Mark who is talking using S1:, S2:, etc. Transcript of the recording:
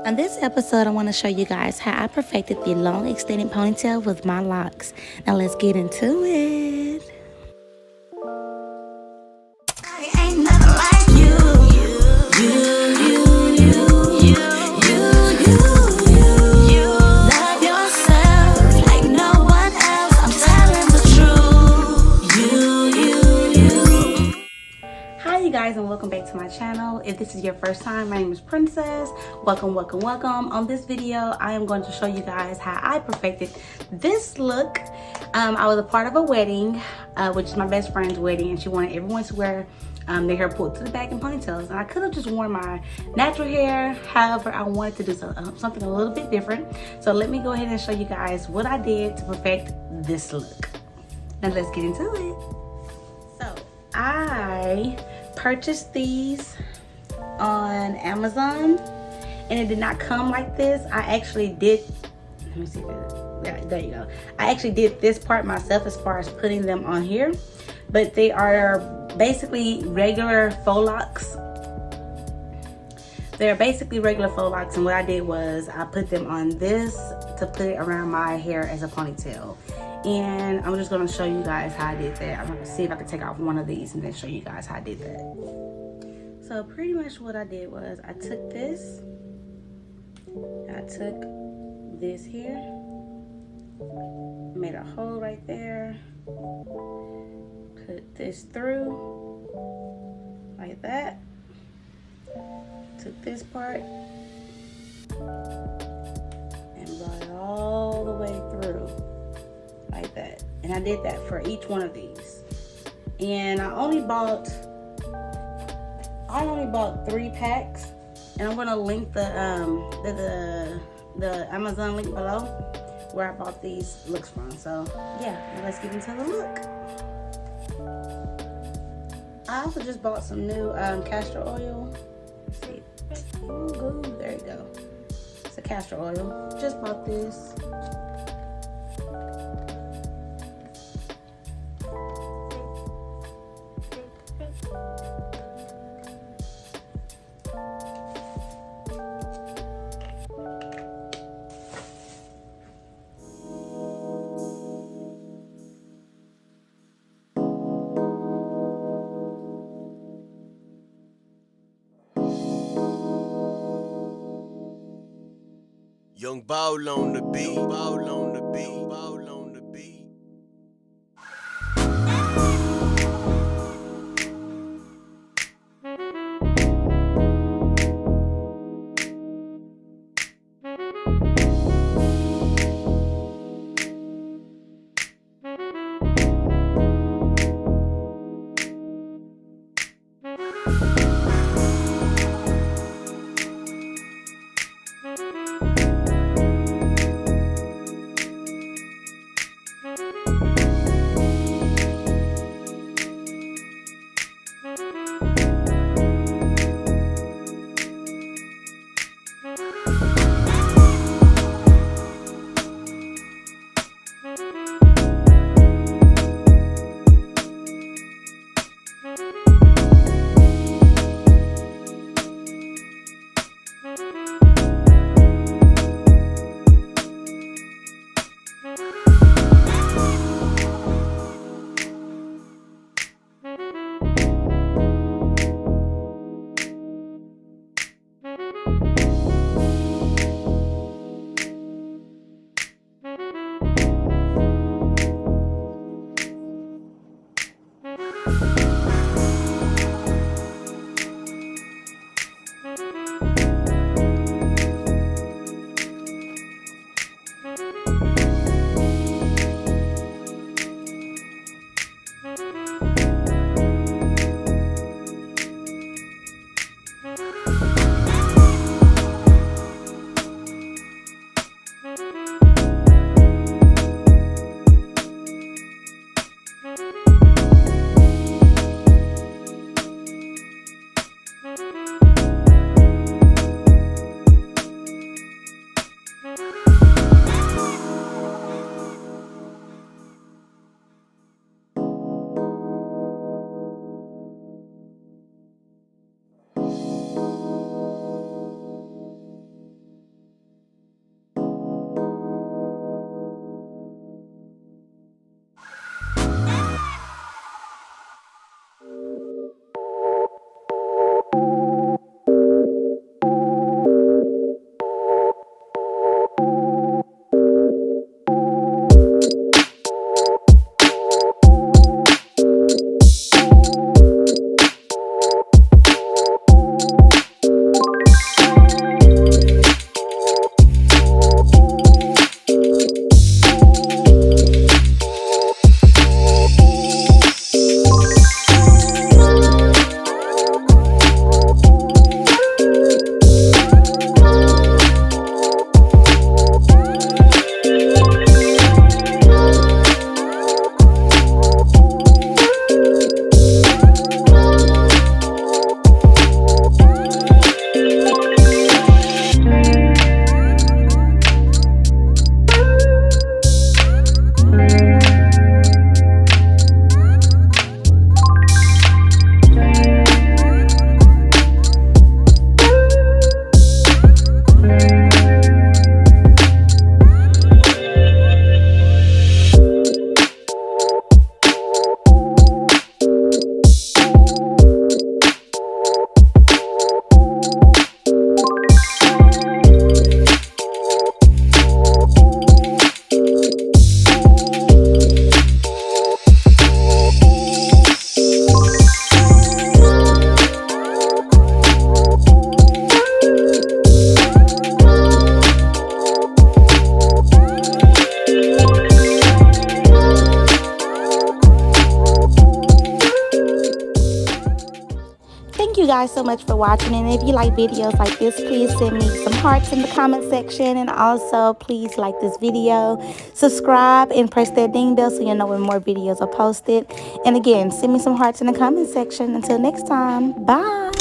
S1: On this episode, I want to show you guys how I perfected the long extended ponytail with my locks. Now let's get into it. Ain't nothing like you. Love yourself like no one else. I'm telling the truth. Hi you guys, and welcome back to my channel. If this is your first time, my name is Princess. Welcome. On this video, I am going to show you guys how I perfected this look. I was a part of a wedding, which is my best friend's wedding, and she wanted everyone to wear their hair pulled to the back in ponytails. And I could have just worn my natural hair. However, I wanted to do something a little bit different. So let me go ahead and show you guys what I did to perfect this look. Now let's get into it. So I purchased these on Amazon, and it did not come like this. I actually did, let me see if yeah, there you go. I actually did this part myself as far as putting them on here, but they are basically regular faux locks. They're basically regular faux locks, and what I did was I put them on this to put it around my hair as a ponytail. And I'm just gonna show you guys how I did that. I'm gonna see if I can take off one of these and then show you guys how I did that. So pretty much what I did was I took this here, made a hole right there, put this through like that, took this part and brought it all the way through like that. And I did that for each one of these. And I only bought 3 packs, and I'm gonna link the Amazon link below where I bought these looks from. So yeah, let's get into the look. I also just bought some new castor oil. Let's see. Ooh, there you go. It's a castor oil. Just bought this.
S2: Young Ball on the beat, ball on the beat, ball on the beat.
S1: guys so much for watching, and if you like videos like this, please send me some hearts in the comment section, and also please like this video, subscribe, and press that ding bell so you know when more videos are posted. And again, send me some hearts in the comment section. Until next time, bye.